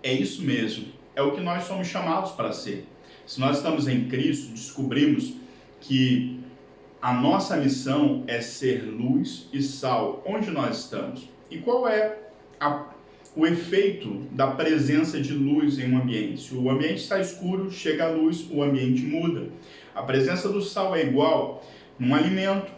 É isso mesmo, é o que nós somos chamados para ser. Se nós estamos em Cristo, descobrimos que a nossa missão é ser luz e sal onde nós estamos. E qual é o efeito da presença de luz em um ambiente? Se o ambiente está escuro, chega a luz, o ambiente muda. A presença do sal é igual num alimento.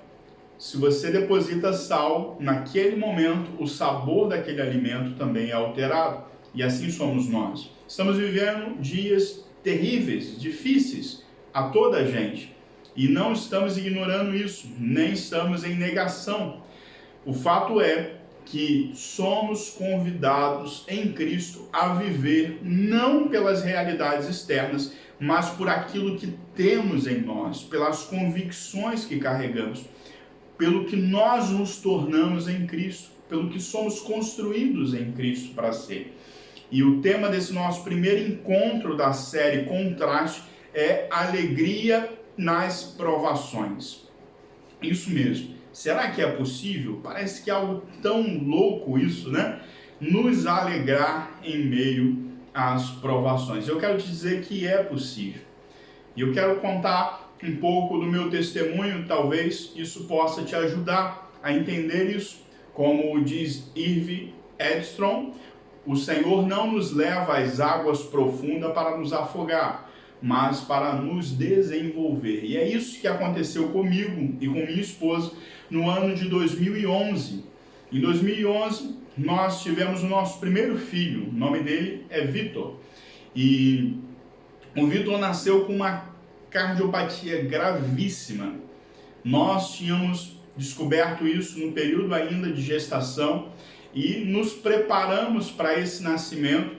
Se você deposita sal, naquele momento o sabor daquele alimento também é alterado. E assim somos nós. Estamos vivendo dias terríveis, difíceis a toda a gente. E não estamos ignorando isso, nem estamos em negação. O fato é que somos convidados em Cristo a viver não pelas realidades externas, mas por aquilo que temos em nós, pelas convicções que carregamos, pelo que nós nos tornamos em Cristo, pelo que somos construídos em Cristo para ser. E o tema desse nosso primeiro encontro da série Contraste é alegria nas provações. Isso mesmo. Será que é possível? Parece que é algo tão louco isso, né? Nos alegrar em meio às provações. Eu quero te dizer que é possível. E eu quero contar um pouco do meu testemunho, talvez isso possa te ajudar a entender isso. Como diz Irving Edstrom, o Senhor não nos leva às águas profundas para nos afogar, mas para nos desenvolver. E é isso que aconteceu comigo e com minha esposa no ano de 2011. Em 2011, nós tivemos o nosso primeiro filho, o nome dele é Vitor. E o Vitor nasceu com uma cardiopatia gravíssima. Nós tínhamos descoberto isso no período ainda de gestação e nos preparamos para esse nascimento,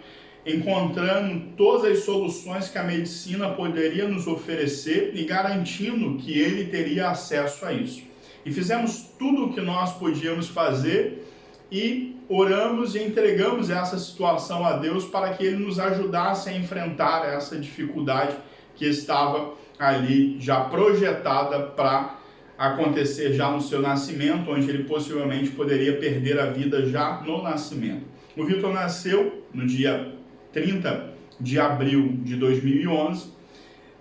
encontrando todas as soluções que a medicina poderia nos oferecer e garantindo que ele teria acesso a isso. E fizemos tudo o que nós podíamos fazer e oramos e entregamos essa situação a Deus para que Ele nos ajudasse a enfrentar essa dificuldade que estava ali já projetada para acontecer já no seu nascimento, onde ele possivelmente poderia perder a vida já no nascimento. O Vitor nasceu no dia 30 de abril de 2011.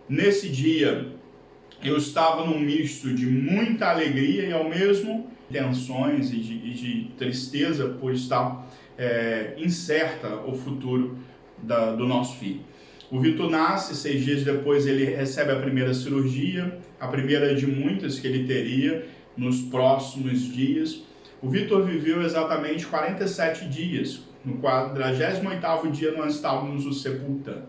Nesse dia, eu estava num misto de muita alegria e ao mesmo tensões e de tristeza por estar incerta o futuro do nosso filho. O Vitor nasce, 6 dias depois ele recebe a primeira cirurgia, a primeira de muitas que ele teria nos próximos dias. O Vitor viveu exatamente 47 dias. No 48º dia nós estávamos o sepultando.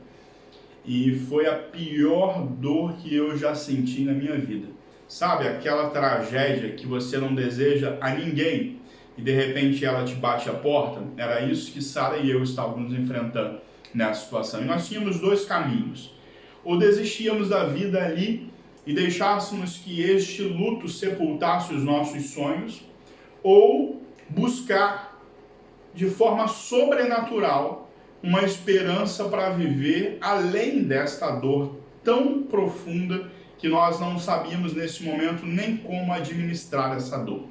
E foi a pior dor que eu já senti na minha vida. Sabe, aquela tragédia que você não deseja a ninguém e de repente ela te bate a porta? Era isso que Sara e eu estávamos enfrentando nessa situação. E nós tínhamos 2 caminhos. Ou desistíamos da vida ali e deixássemos que este luto sepultasse os nossos sonhos, ou buscar de forma sobrenatural uma esperança para viver além desta dor tão profunda que nós não sabíamos nesse momento nem como administrar essa dor.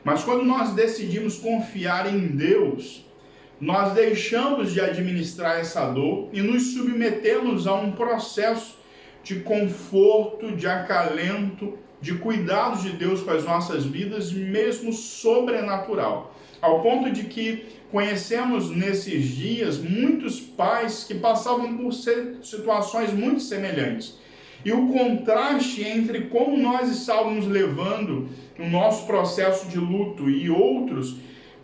Mas quando nós decidimos confiar em Deus, nós deixamos de administrar essa dor e nos submetemos a um processo de conforto, de acalento, de cuidados de Deus com as nossas vidas, mesmo sobrenatural. Ao ponto de que conhecemos nesses dias muitos pais que passavam por situações muito semelhantes. E o contraste entre como nós estávamos levando o nosso processo de luto e outros,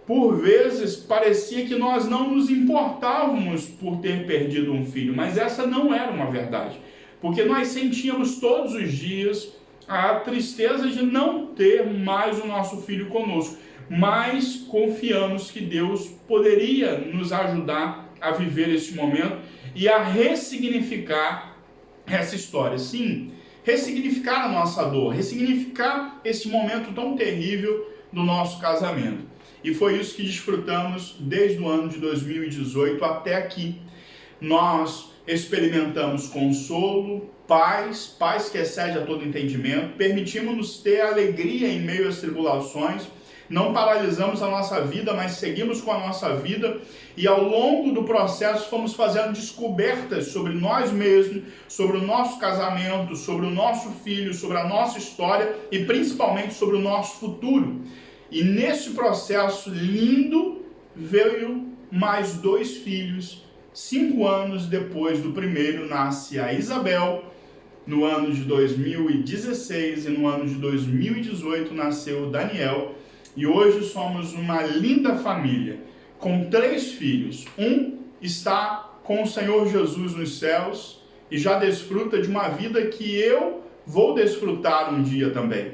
por vezes parecia que nós não nos importávamos por ter perdido um filho, mas essa não era uma verdade, porque nós sentíamos todos os dias a tristeza de não ter mais o nosso filho conosco, mas confiamos que Deus poderia nos ajudar a viver esse momento e a ressignificar essa história. Sim, ressignificar a nossa dor, ressignificar esse momento tão terrível do nosso casamento. E foi isso que desfrutamos desde o ano de 2018 até aqui. Nós experimentamos consolo, paz que excede a todo entendimento, permitimos-nos ter alegria em meio às tribulações, não paralisamos a nossa vida, mas seguimos com a nossa vida e ao longo do processo fomos fazendo descobertas sobre nós mesmos, sobre o nosso casamento, sobre o nosso filho, sobre a nossa história e principalmente sobre o nosso futuro. E nesse processo lindo veio mais 2 filhos. 5 anos depois do primeiro nasce a Isabel. No ano de 2016 e no ano de 2018 nasceu o Daniel. E hoje somos uma linda família, com 3 filhos. Um está com o Senhor Jesus nos céus e já desfruta de uma vida que eu vou desfrutar um dia também.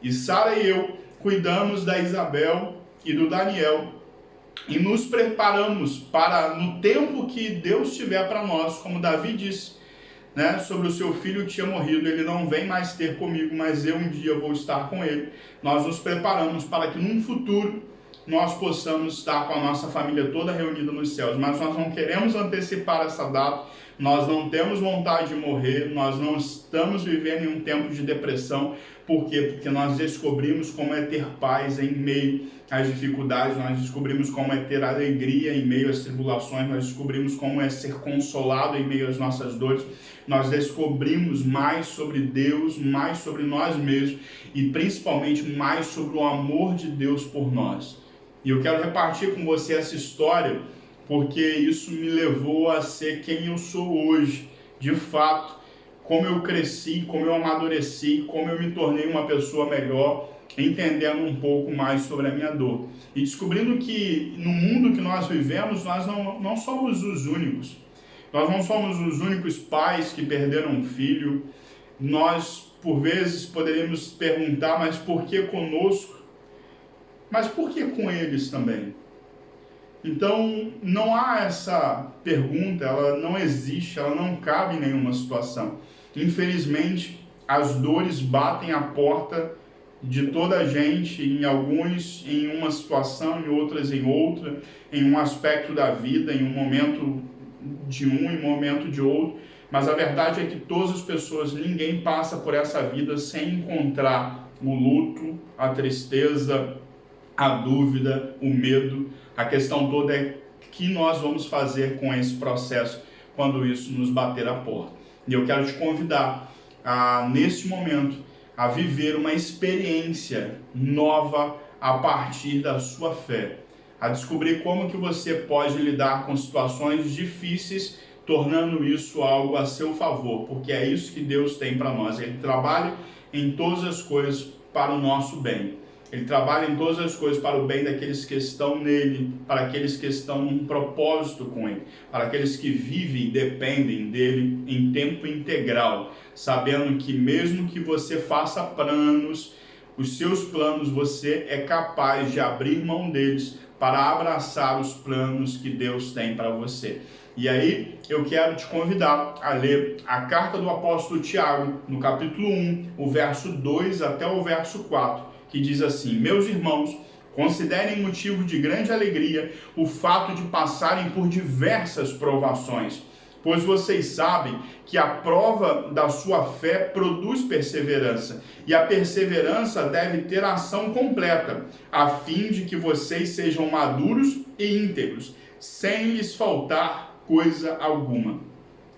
E Sara e eu cuidamos da Isabel e do Daniel e nos preparamos para, no tempo que Deus tiver para nós, como Davi disse, sobre o seu filho que tinha morrido, ele não vem mais ter comigo, mas eu um dia vou estar com ele. Nós nos preparamos para que num futuro nós possamos estar com a nossa família toda reunida nos céus, mas nós não queremos antecipar essa data, nós não temos vontade de morrer, nós não estamos vivendo em um tempo de depressão. Por quê? Porque nós descobrimos como é ter paz em meio às dificuldades, nós descobrimos como é ter alegria em meio às tribulações, nós descobrimos como é ser consolado em meio às nossas dores, nós descobrimos mais sobre Deus, mais sobre nós mesmos e principalmente mais sobre o amor de Deus por nós. E eu quero repartir com você essa história porque isso me levou a ser quem eu sou hoje, de fato, como eu cresci, como eu amadureci, como eu me tornei uma pessoa melhor, entendendo um pouco mais sobre a minha dor. E descobrindo que no mundo que nós vivemos, nós não somos os únicos. Nós não somos os únicos pais que perderam um filho. Nós, por vezes, poderíamos perguntar, mas por que conosco? Mas por que com eles também? Então, não há essa pergunta, ela não existe, ela não cabe em nenhuma situação. Infelizmente, as dores batem a porta de toda a gente, em alguns em uma situação, em outras em outra, em um aspecto da vida, em um momento de um, em um momento de outro. Mas a verdade é que todas as pessoas, ninguém passa por essa vida sem encontrar o luto, a tristeza, a dúvida, o medo. A questão toda é o que nós vamos fazer com esse processo quando isso nos bater a porta. E eu quero te convidar, nesse momento, a viver uma experiência nova a partir da sua fé. A descobrir como que você pode lidar com situações difíceis, tornando isso algo a seu favor, porque é isso que Deus tem para nós. Ele trabalha em todas as coisas para o nosso bem. Ele trabalha em todas as coisas para o bem daqueles que estão nele, para aqueles que estão num propósito com ele, para aqueles que vivem e dependem dele em tempo integral, sabendo que mesmo que você faça planos, os seus planos, você é capaz de abrir mão deles para abraçar os planos que Deus tem para você. E aí eu quero te convidar a ler a carta do apóstolo Tiago, no capítulo 1, o verso 2 até o verso 4, que diz assim: meus irmãos, considerem motivo de grande alegria o fato de passarem por diversas provações, pois vocês sabem que a prova da sua fé produz perseverança, e a perseverança deve ter ação completa, a fim de que vocês sejam maduros e íntegros, sem lhes faltar coisa alguma.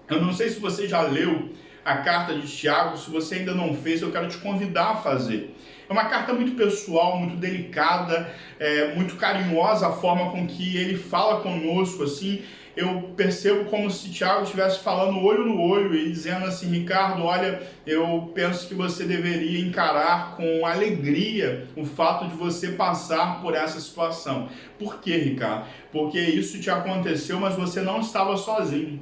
Eu não sei se você já leu a carta de Tiago. Se você ainda não fez, eu quero te convidar a fazer. É uma carta muito pessoal, muito delicada, muito carinhosa a forma com que ele fala conosco, assim. Eu percebo como se Tiago estivesse falando olho no olho e dizendo assim: Ricardo, olha, eu penso que você deveria encarar com alegria o fato de você passar por essa situação. Por quê, Ricardo? Porque isso te aconteceu, mas você não estava sozinho.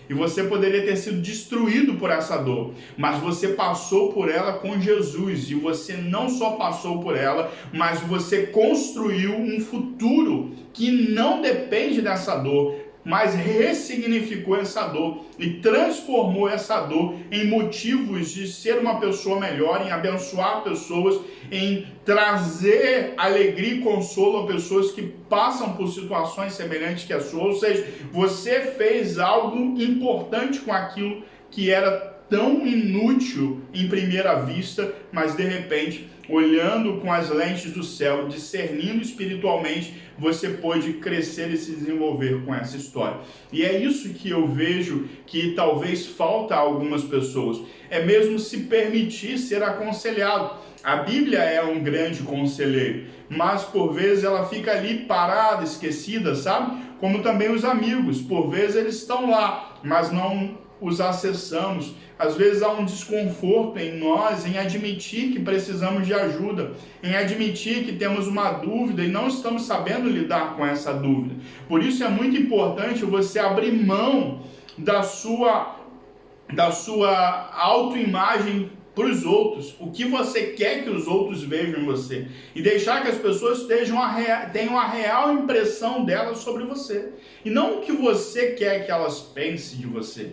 E você poderia ter sido destruído por essa dor, mas você passou por ela com Jesus. E você não só passou por ela, mas você construiu um futuro que não depende dessa dor, mas ressignificou essa dor e transformou essa dor em motivos de ser uma pessoa melhor, em abençoar pessoas, em trazer alegria e consolo a pessoas que passam por situações semelhantes que a sua. Ou seja, você fez algo importante com aquilo que era tão inútil em primeira vista, mas de repente, olhando com as lentes do céu, discernindo espiritualmente, você pode crescer e se desenvolver com essa história. E é isso que eu vejo que talvez falta a algumas pessoas, é mesmo se permitir ser aconselhado. A Bíblia é um grande conselheiro, mas por vezes ela fica ali parada, esquecida, sabe? Como também os amigos, por vezes eles estão lá, mas não os acessamos. Às vezes há um desconforto em nós em admitir que precisamos de ajuda, em admitir que temos uma dúvida e não estamos sabendo lidar com essa dúvida. Por isso é muito importante você abrir mão da sua autoimagem para os outros, o que você quer que os outros vejam em você, e deixar que as pessoas tenham a real impressão delas sobre você, e não o que você quer que elas pensem de você,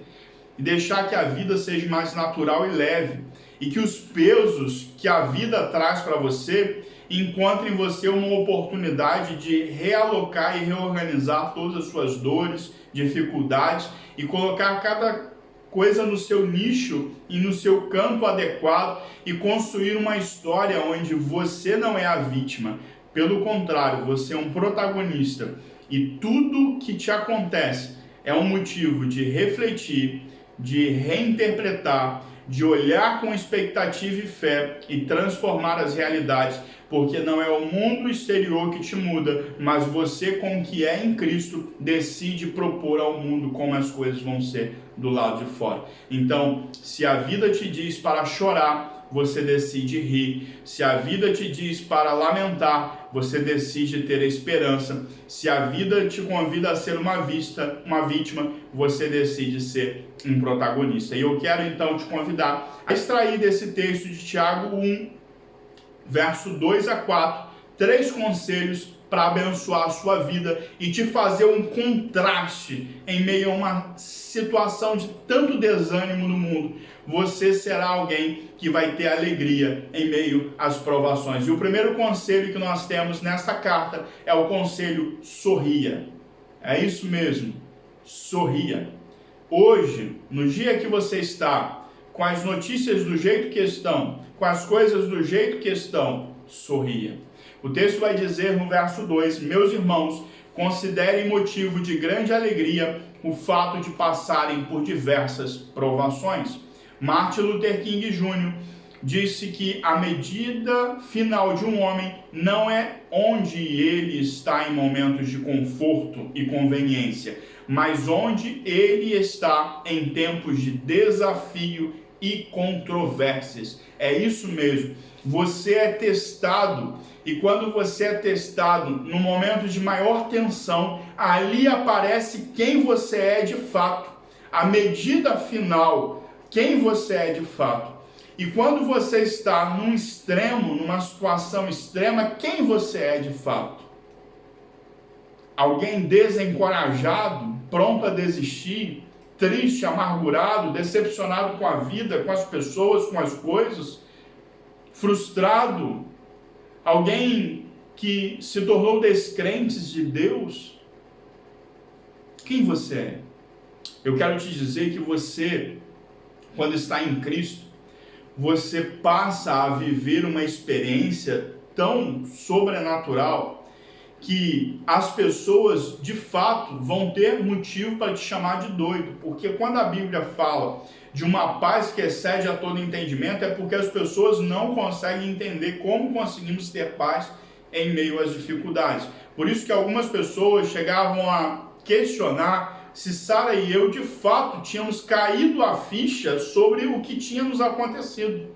e deixar que a vida seja mais natural e leve, e que os pesos que a vida traz para você encontrem em você uma oportunidade de realocar e reorganizar todas as suas dores, dificuldades, e colocar cada coisa no seu nicho e no seu campo adequado e construir uma história onde você não é a vítima. Pelo contrário, você é um protagonista e tudo que te acontece é um motivo de refletir, de reinterpretar, de olhar com expectativa e fé e transformar as realidades, porque não é o mundo exterior que te muda, mas você, com o que é em Cristo, decide propor ao mundo como as coisas vão ser do lado de fora. Então, se a vida te diz para chorar, você decide rir. Se a vida te diz para lamentar, você decide ter esperança. Se a vida te convida a ser uma vítima, você decide ser um protagonista. E eu quero então te convidar a extrair desse texto de Tiago 1, verso 2 a 4, 3 conselhos para abençoar a sua vida e te fazer um contraste em meio a uma situação de tanto desânimo no mundo. Você será alguém que vai ter alegria em meio às provações. E o primeiro conselho que nós temos nessa carta é o conselho sorria. É isso mesmo, sorria. Hoje, no dia que você está, com as notícias do jeito que estão, com as coisas do jeito que estão, sorria. O texto vai dizer no verso 2, meus irmãos, considerem motivo de grande alegria o fato de passarem por diversas provações. Martin Luther King Jr. disse que a medida final de um homem não é onde ele está em momentos de conforto e conveniência, mas onde ele está em tempos de desafio e controvérsias. É isso mesmo. Você é testado, e quando você é testado no momento de maior tensão, ali aparece quem você é de fato, a medida final, quem você é de fato. E quando você está num extremo, numa situação extrema, quem você é de fato? Alguém desencorajado, pronto a desistir, triste, amargurado, decepcionado com a vida, com as pessoas, com as coisas, frustrado, alguém que se tornou descrente de Deus? Quem você é? Eu quero te dizer que você, quando está em Cristo, você passa a viver uma experiência tão sobrenatural que as pessoas, de fato, vão ter motivo para te chamar de doido. Porque quando a Bíblia fala de uma paz que excede a todo entendimento, é porque as pessoas não conseguem entender como conseguimos ter paz em meio às dificuldades. Por isso que algumas pessoas chegavam a questionar se Sara e eu, de fato, tínhamos caído a ficha sobre o que tinha nos acontecido.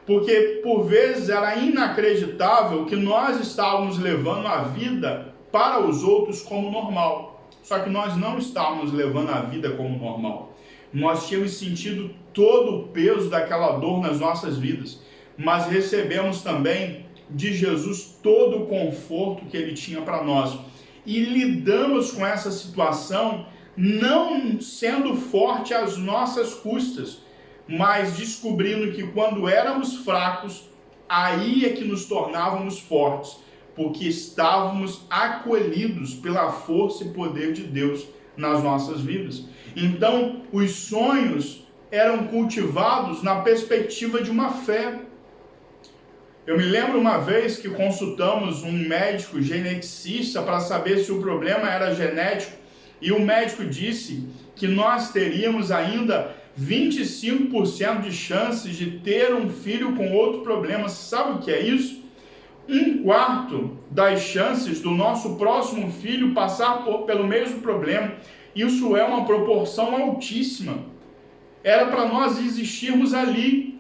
Porque, por vezes, era inacreditável que nós estávamos levando a vida para os outros como normal. Só que nós não estávamos levando a vida como normal. Nós tínhamos sentido todo o peso daquela dor nas nossas vidas. Mas recebemos também de Jesus todo o conforto que Ele tinha para nós. E lidamos com essa situação não sendo forte às nossas custas, mas descobrindo que quando éramos fracos, aí é que nos tornávamos fortes, porque estávamos acolhidos pela força e poder de Deus nas nossas vidas. Então, os sonhos eram cultivados na perspectiva de uma fé. Eu me lembro uma vez que consultamos um médico geneticista para saber se o problema era genético, e o médico disse que nós teríamos ainda 25% de chances de ter um filho com outro problema. Sabe o que é isso? 1/4 das chances do nosso próximo filho passar pelo mesmo problema. Isso é uma proporção altíssima. Era para nós existirmos ali,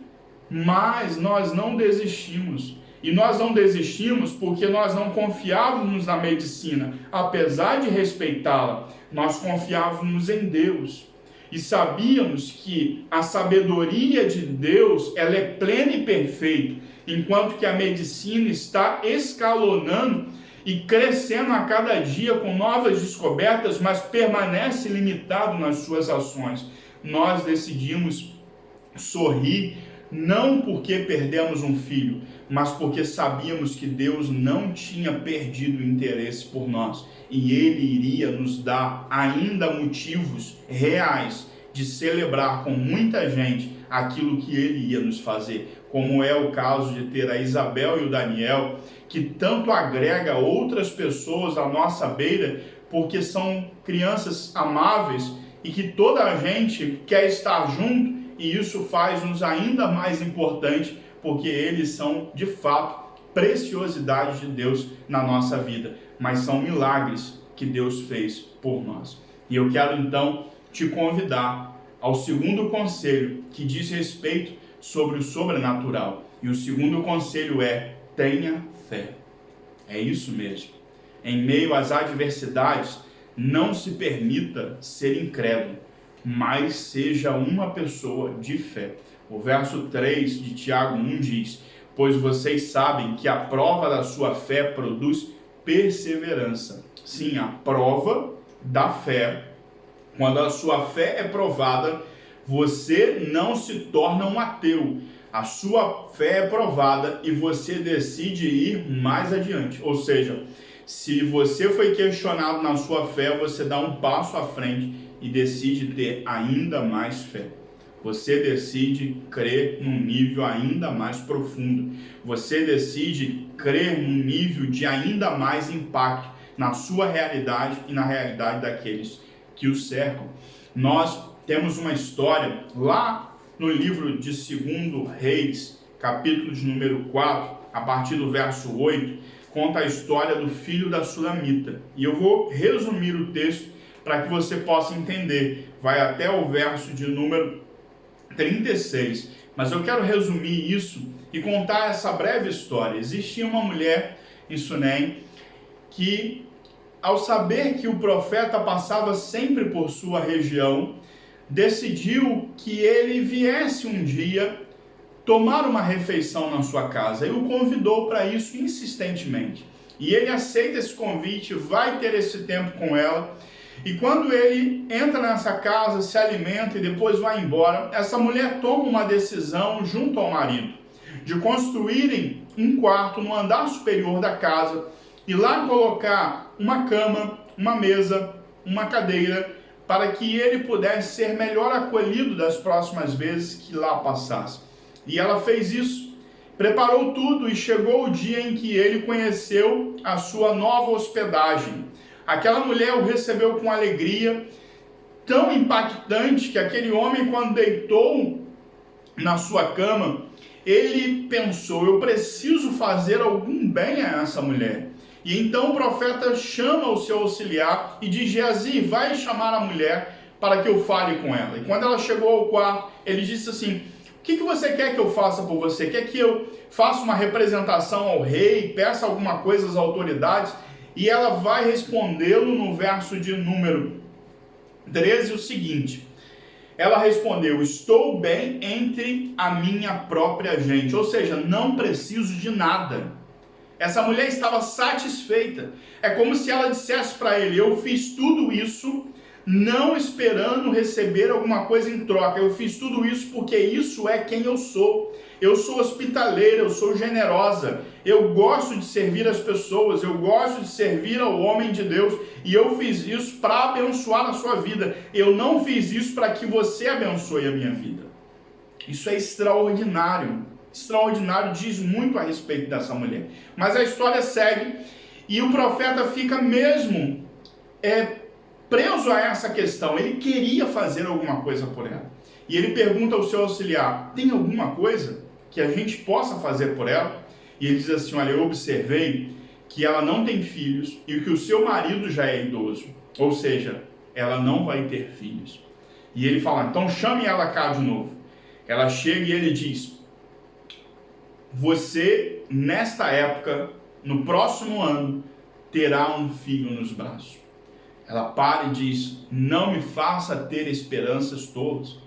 mas nós não desistimos. E nós não desistimos porque nós não confiávamos na medicina. Apesar de respeitá-la, nós confiávamos em Deus. E sabíamos que a sabedoria de Deus, ela é plena e perfeita, enquanto que a medicina está escalonando e crescendo a cada dia com novas descobertas, mas permanece limitado nas suas ações. Nós decidimos sorrir, não porque perdemos um filho, mas porque sabíamos que Deus não tinha perdido o interesse por nós, e Ele iria nos dar ainda motivos reais de celebrar com muita gente aquilo que Ele ia nos fazer, como é o caso de ter a Isabel e o Daniel, que tanto agrega outras pessoas à nossa beira, porque são crianças amáveis e que toda a gente quer estar junto, e isso faz-nos ainda mais importante, porque eles são, de fato, preciosidades de Deus na nossa vida, mas são milagres que Deus fez por nós. E eu quero, então, te convidar ao segundo conselho, que diz respeito sobre o sobrenatural. E o segundo conselho é: tenha fé. É isso mesmo. Em meio às adversidades, não se permita ser incrédulo, mas seja uma pessoa de fé. O verso 3 de Tiago 1 diz: pois vocês sabem que a prova da sua fé produz perseverança. Sim, a prova da fé, quando a sua fé é provada, você não se torna um ateu. A sua fé é provada e você decide ir mais adiante. Ou seja, se você foi questionado na sua fé, você dá um passo à frente e decide ter ainda mais fé. Você decide crer num nível ainda mais profundo. Você decide crer num nível de ainda mais impacto na sua realidade e na realidade daqueles que o cercam. Nós temos uma história lá no livro de 2 Reis, capítulo de número 4, a partir do verso 8, conta a história do filho da Sulamita. E eu vou resumir o texto para que você possa entender. Vai até o verso de número 36. Mas eu quero resumir isso e contar essa breve história. Existia uma mulher em Sunem que, ao saber que o profeta passava sempre por sua região, decidiu que ele viesse um dia tomar uma refeição na sua casa e o convidou para isso insistentemente. E ele aceita esse convite, vai ter esse tempo com ela. E quando ele entra nessa casa, se alimenta e depois vai embora, essa mulher toma uma decisão junto ao marido de construírem um quarto no andar superior da casa e lá colocar uma cama, uma mesa, uma cadeira, para que ele pudesse ser melhor acolhido das próximas vezes que lá passasse. E ela fez isso, preparou tudo e chegou o dia em que ele conheceu a sua nova hospedagem. Aquela mulher o recebeu com alegria, tão impactante que aquele homem, quando deitou na sua cama, ele pensou: eu preciso fazer algum bem a essa mulher. E então o profeta chama o seu auxiliar e diz: Geazi, vai chamar a mulher para que eu fale com ela. E quando ela chegou ao quarto, ele disse assim: o que você quer que eu faça por você? Quer que eu faça uma representação ao rei, peça alguma coisa às autoridades? E ela vai respondê-lo no verso de número 13 o seguinte: ela respondeu: estou bem entre a minha própria gente, ou seja, não preciso de nada. Essa mulher estava satisfeita. É como se ela dissesse para ele: eu fiz tudo isso não esperando receber alguma coisa em troca. Eu fiz tudo isso porque isso é quem eu sou. Eu sou hospitaleira, eu sou generosa, eu gosto de servir as pessoas, eu gosto de servir ao homem de Deus, e eu fiz isso para abençoar a sua vida. Eu não fiz isso para que você abençoe a minha vida. Isso é extraordinário. Extraordinário, diz muito a respeito dessa mulher. Mas a história segue e o profeta fica mesmo preso a essa questão. Ele queria fazer alguma coisa por ela. E ele pergunta ao seu auxiliar: tem alguma coisa que a gente possa fazer por ela? E ele diz assim: olha, eu observei que ela não tem filhos e que o seu marido já é idoso. Ou seja, ela não vai ter filhos. E ele fala: então chame ela cá de novo. Ela chega e ele diz: você, nesta época, no próximo ano, terá um filho nos braços. Ela para e diz: não me faça ter esperanças tolas.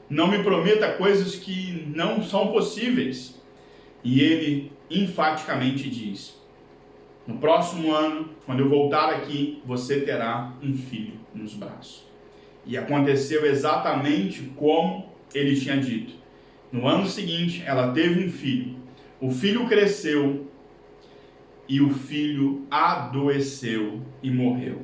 Não me prometa coisas que não são possíveis. E ele enfaticamente diz: no próximo ano, quando eu voltar aqui, você terá um filho nos braços. E aconteceu exatamente como ele tinha dito. No ano seguinte, ela teve um filho. O filho cresceu e o filho adoeceu e morreu.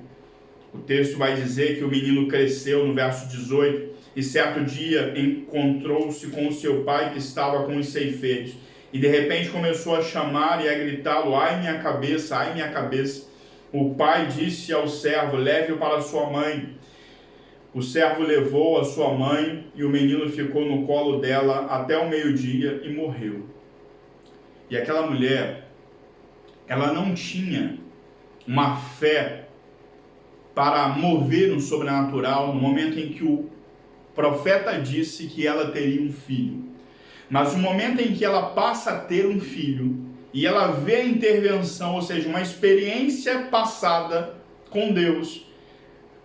O texto vai dizer que o menino cresceu no verso 18 e certo dia encontrou-se com o seu pai que estava com os ceifeiros. E de repente começou a chamar e a gritá-lo: ai minha cabeça, ai minha cabeça. O pai disse ao servo: leve-o para sua mãe. O servo levou a sua mãe e o menino ficou no colo dela até o meio-dia e morreu. E aquela mulher, ela não tinha uma fé para mover no sobrenatural no momento em que o profeta disse que ela teria um filho. Mas no momento em que ela passa a ter um filho e ela vê a intervenção, ou seja, uma experiência passada com Deus,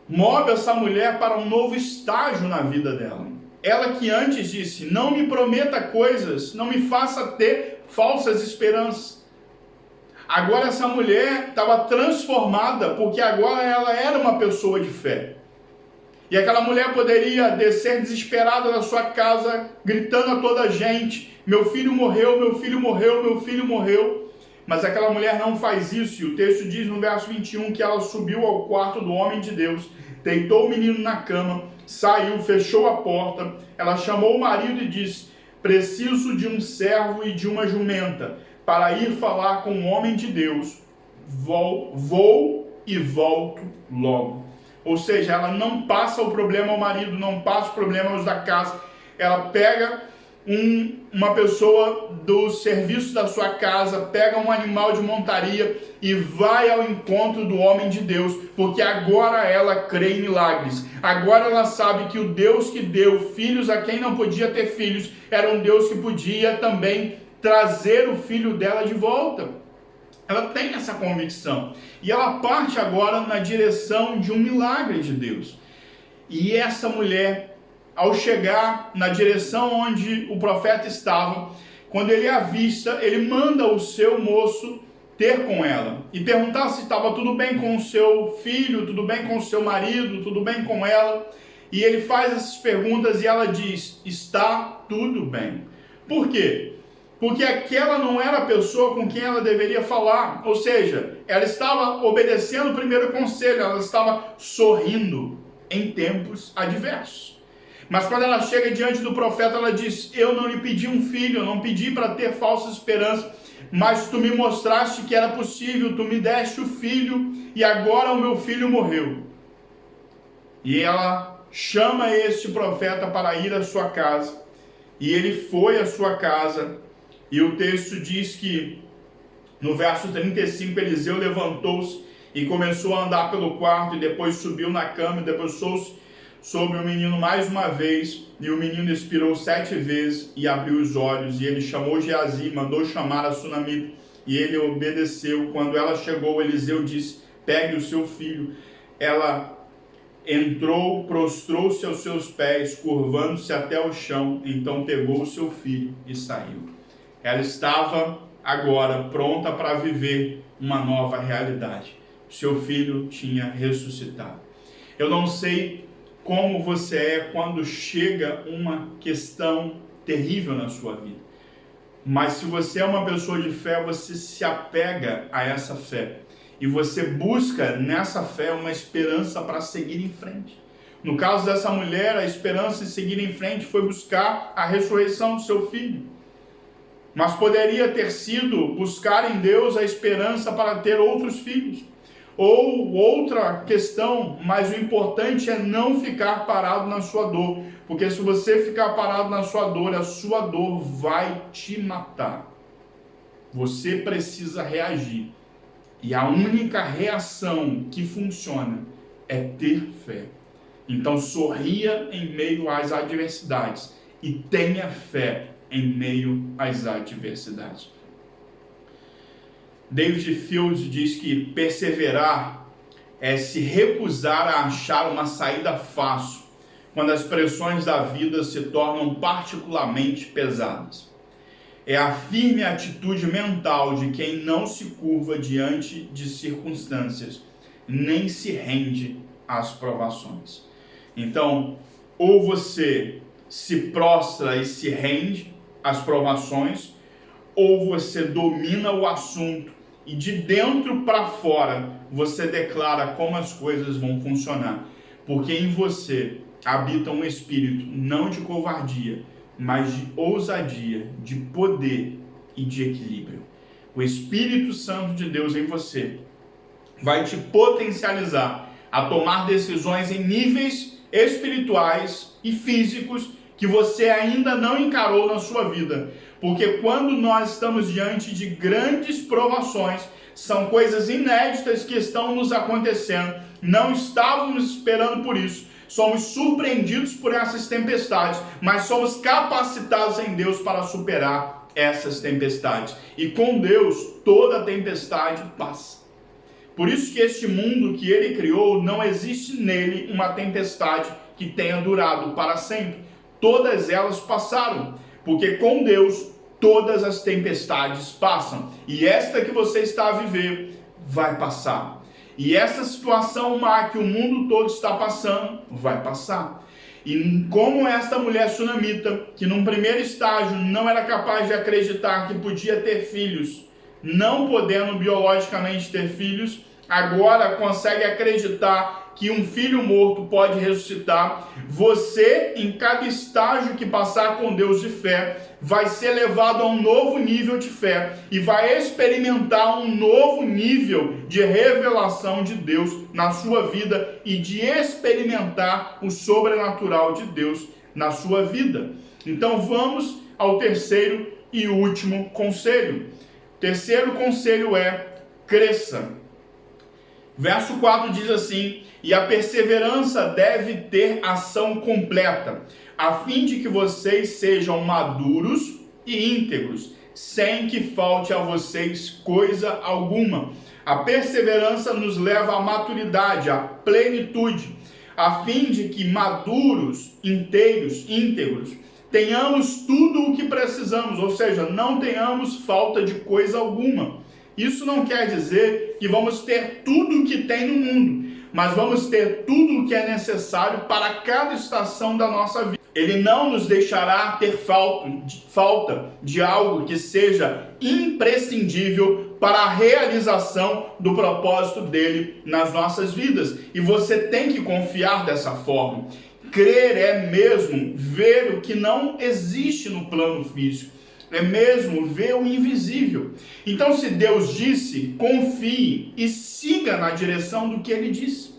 move essa mulher para um novo estágio na vida dela. Ela que antes disse: não me prometa coisas, não me faça ter falsas esperanças. Agora essa mulher estava transformada, porque agora ela era uma pessoa de fé. E aquela mulher poderia descer desesperada da sua casa, gritando a toda a gente: meu filho morreu, meu filho morreu, meu filho morreu. Mas aquela mulher não faz isso, e o texto diz no verso 21 que ela subiu ao quarto do homem de Deus, deitou o menino na cama, saiu, fechou a porta, ela chamou o marido e disse: preciso de um servo e de uma jumenta, para ir falar com o homem de Deus, vou e volto logo. Ou seja, ela não passa o problema ao marido, não passa o problema aos da casa, ela pega uma pessoa do serviço da sua casa, pega um animal de montaria e vai ao encontro do homem de Deus, porque agora ela crê em milagres, agora ela sabe que o Deus que deu filhos a quem não podia ter filhos, era um Deus que podia também trazer o filho dela de volta. Ela tem essa convicção, e ela parte agora na direção de um milagre de Deus. E essa mulher, ao chegar na direção onde o profeta estava, quando ele avista, ele manda o seu moço ter com ela e perguntar se estava tudo bem com o seu filho, tudo bem com o seu marido, tudo bem com ela. E ele faz essas perguntas e ela diz: está tudo bem. Por quê? Porque aquela não era a pessoa com quem ela deveria falar, ou seja, ela estava obedecendo o primeiro conselho, ela estava sorrindo em tempos adversos. Mas quando ela chega diante do profeta, ela diz: eu não lhe pedi um filho, eu não pedi para ter falsa esperança, mas tu me mostraste que era possível, tu me deste o filho e agora o meu filho morreu. E ela chama este profeta para ir à sua casa, e ele foi à sua casa, e o texto diz que no verso 35, Eliseu levantou-se e começou a andar pelo quarto, e depois subiu na cama e debruçou-se sobre o menino mais uma vez, e o menino expirou 7 vezes e abriu os olhos, e ele chamou Geazi, mandou chamar a sunamita, e ele obedeceu. Quando ela chegou, Eliseu disse: pegue o seu filho. Ela entrou, prostrou-se aos seus pés, curvando-se até o chão, então pegou o seu filho e saiu. Ela estava agora pronta para viver uma nova realidade. O seu filho tinha ressuscitado. Eu não sei como você é quando chega uma questão terrível na sua vida, mas se você é uma pessoa de fé, você se apega a essa fé e você busca nessa fé uma esperança para seguir em frente, No caso dessa mulher, a esperança de seguir em frente foi buscar a ressurreição do seu filho. Mas poderia ter sido buscar em Deus a esperança para ter outros filhos. Ou outra questão, mas o importante é não ficar parado na sua dor. Porque se você ficar parado na sua dor, a sua dor vai te matar. Você precisa reagir. E a única reação que funciona é ter fé. Então sorria em meio às adversidades e tenha fé em meio às adversidades. David Field diz que perseverar é se recusar a achar uma saída fácil quando as pressões da vida se tornam particularmente pesadas. É a firme atitude mental de quem não se curva diante de circunstâncias, nem se rende às provações. Então, ou você se prostra e se rende às provações, ou você domina o assunto e de dentro para fora você declara como as coisas vão funcionar. Porque em você habita um espírito não de covardia, mas de ousadia, de poder e de equilíbrio. O Espírito Santo de Deus em você vai te potencializar a tomar decisões em níveis espirituais e físicos que você ainda não encarou na sua vida. Porque quando nós estamos diante de grandes provações, são coisas inéditas que estão nos acontecendo. Não estávamos esperando por isso. Somos surpreendidos por essas tempestades, mas somos capacitados em Deus para superar essas tempestades. E com Deus, toda tempestade passa. Por isso que este mundo que Ele criou, não existe nele uma tempestade que tenha durado para sempre. Todas elas passaram, porque com Deus todas as tempestades passam. E esta que você está a viver vai passar. E essa situação má que o mundo todo está passando, vai passar. E como esta mulher sunamita, que num primeiro estágio não era capaz de acreditar que podia ter filhos, não podendo biologicamente ter filhos, agora consegue acreditar que um filho morto pode ressuscitar. Você, em cada estágio que passar com Deus de fé, vai ser levado a um novo nível de fé e vai experimentar um novo nível de revelação de Deus na sua vida e de experimentar o sobrenatural de Deus na sua vida. Então vamos ao terceiro e último conselho. O terceiro conselho é: cresça. Verso 4 diz assim: e a perseverança deve ter ação completa, a fim de que vocês sejam maduros e íntegros, sem que falte a vocês coisa alguma. A perseverança nos leva à maturidade, à plenitude, a fim de que maduros, inteiros, íntegros, tenhamos tudo o que precisamos, ou seja, não tenhamos falta de coisa alguma. Isso não quer dizer que vamos ter tudo o que tem no mundo, mas vamos ter tudo o que é necessário para cada estação da nossa vida. Ele não nos deixará ter falta de algo que seja imprescindível para a realização do propósito dele nas nossas vidas. E você tem que confiar dessa forma. Crer é mesmo ver o que não existe no plano físico. É mesmo ver o invisível. Então, se Deus disse, confie e siga na direção do que Ele disse.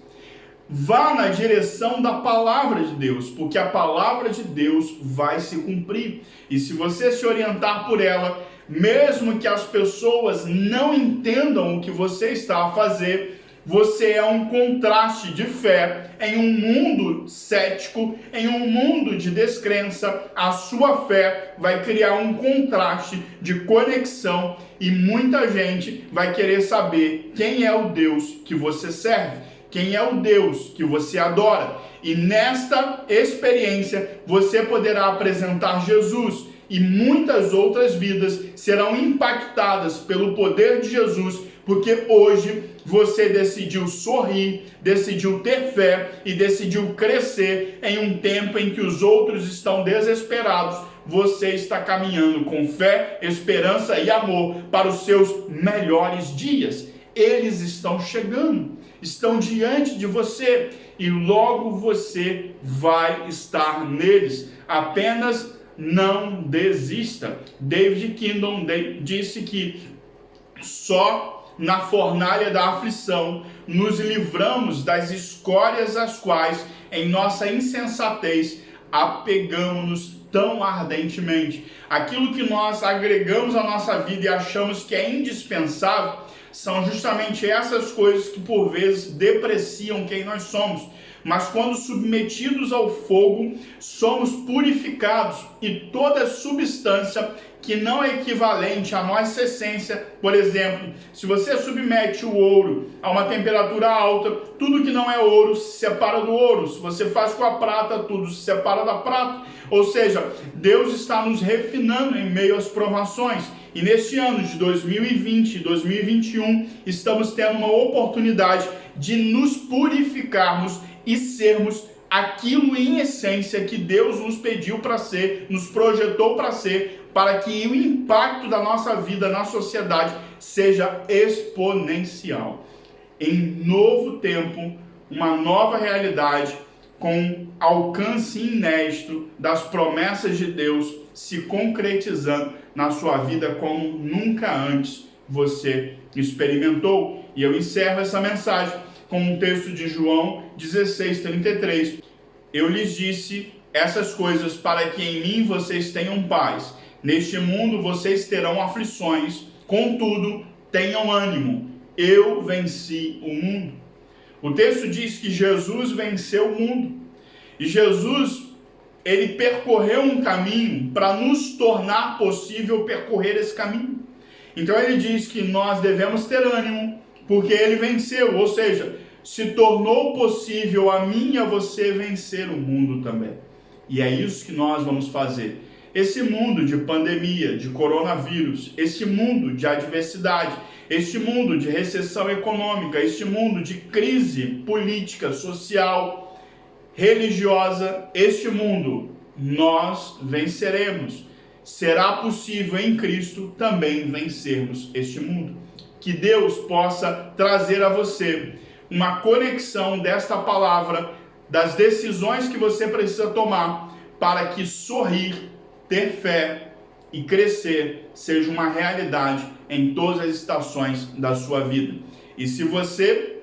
Vá na direção da palavra de Deus, porque a palavra de Deus vai se cumprir. E se você se orientar por ela, mesmo que as pessoas não entendam o que você está a fazer, você é um contraste de fé em um mundo cético, em um mundo de descrença. A sua fé vai criar um contraste de conexão e muita gente vai querer saber quem é o Deus que você serve, quem é o Deus que você adora. E nesta experiência você poderá apresentar Jesus e muitas outras vidas serão impactadas pelo poder de Jesus, porque hoje você decidiu sorrir, decidiu ter fé e decidiu crescer em um tempo em que os outros estão desesperados. Você está caminhando com fé, esperança e amor para os seus melhores dias. eles estão chegando, estão diante de você e logo você vai estar neles. Apenas não desista. David Kingdom disse que só na fornalha da aflição nos livramos das escórias às quais, em nossa insensatez, apegamos-nos tão ardentemente. Aquilo que nós agregamos à nossa vida e achamos que é indispensável são justamente essas coisas que por vezes depreciam quem nós somos. Mas quando submetidos ao fogo, somos purificados e toda substância que não é equivalente à nossa essência, por exemplo, se você submete o ouro a uma temperatura alta, tudo que não é ouro se separa do ouro. Se você faz com a prata, tudo se separa da prata. Ou seja, Deus está nos refinando em meio às provações. E neste ano de 2020 e 2021, estamos tendo uma oportunidade de nos purificarmos e sermos aquilo em essência que Deus nos pediu para ser, nos projetou para ser, para que o impacto da nossa vida na sociedade seja exponencial. Em novo tempo, uma nova realidade com alcance inédito das promessas de Deus se concretizando na sua vida como nunca antes você experimentou. E eu encerro essa mensagem com um texto de João 16:33. Eu lhes disse essas coisas para que em mim vocês tenham paz. Neste mundo vocês terão aflições, contudo, tenham ânimo. Eu venci o mundo. O texto diz que Jesus venceu o mundo. E Jesus, ele percorreu um caminho para nos tornar possível percorrer esse caminho. Então ele diz que nós devemos ter ânimo, porque ele venceu, ou seja, se tornou possível a mim e a você vencer o mundo também. E é isso que nós vamos fazer. Esse mundo de pandemia, de coronavírus, esse mundo de adversidade, este mundo de recessão econômica, este mundo de crise política, social, religiosa, este mundo nós venceremos. Será possível em Cristo também vencermos este mundo. Que Deus possa trazer a você uma conexão desta palavra, das decisões que você precisa tomar para que sorrir, ter fé e crescer seja uma realidade em todas as estações da sua vida. E se você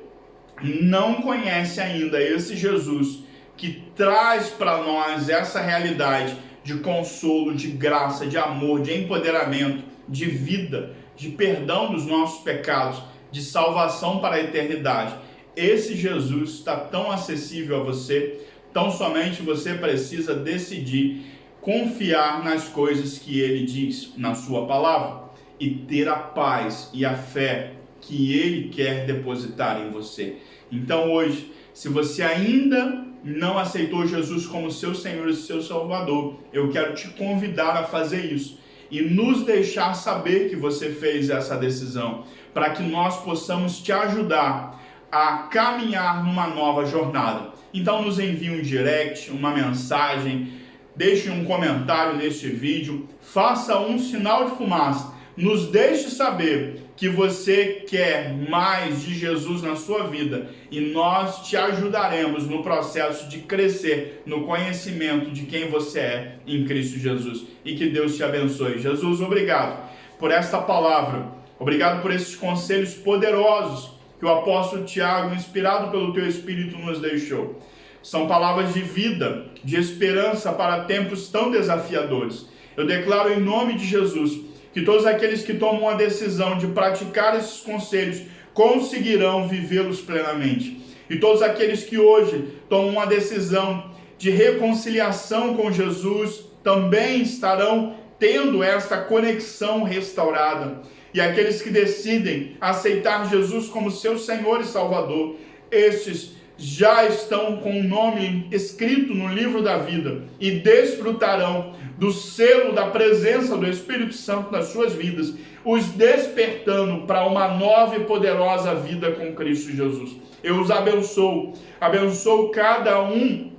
não conhece ainda esse Jesus que traz para nós essa realidade de consolo, de graça, de amor, de empoderamento, de vida, de perdão dos nossos pecados, de salvação para a eternidade, esse Jesus está tão acessível a você, tão somente você precisa decidir confiar nas coisas que ele diz na sua palavra e ter a paz e a fé que ele quer depositar em você. Então hoje, se você ainda não aceitou Jesus como seu Senhor e seu Salvador, eu quero te convidar a fazer isso e nos deixar saber que você fez essa decisão, para que nós possamos te ajudar a caminhar numa nova jornada. Então nos envie um direct, uma mensagem, deixe um comentário neste vídeo, faça um sinal de fumaça, nos deixe saber que você quer mais de Jesus na sua vida e nós te ajudaremos no processo de crescer no conhecimento de quem você é em Cristo Jesus. E que Deus te abençoe. Jesus, obrigado por esta palavra, obrigado por esses conselhos poderosos que o apóstolo Tiago, inspirado pelo teu Espírito, nos deixou. São palavras de vida, de esperança para tempos tão desafiadores. Eu declaro em nome de Jesus que todos aqueles que tomam a decisão de praticar esses conselhos conseguirão vivê-los plenamente. E todos aqueles que hoje tomam a decisão de reconciliação com Jesus também estarão tendo esta conexão restaurada. E aqueles que decidem aceitar Jesus como seu Senhor e Salvador, estes já estão com o nome escrito no livro da vida e desfrutarão do selo da presença do Espírito Santo nas suas vidas, os despertando para uma nova e poderosa vida com Cristo Jesus. Eu os abençoo cada um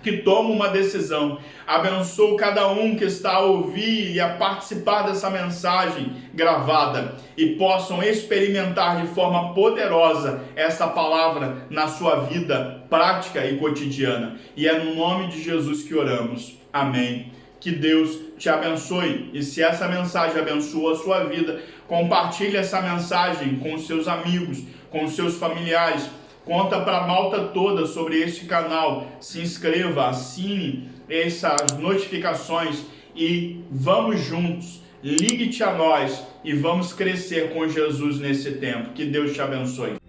que toma uma decisão. Abençoo cada um que está a ouvir e a participar dessa mensagem gravada e possam experimentar de forma poderosa essa palavra na sua vida prática e cotidiana. E é no nome de Jesus que oramos. Amém. Que Deus te abençoe. E se essa mensagem abençoa a sua vida, compartilhe essa mensagem com os seus amigos, com os seus familiares. Conta para a malta toda sobre este canal. Se inscreva, assine essas notificações e vamos juntos. Ligue-te a nós e vamos crescer com Jesus nesse tempo. Que Deus te abençoe.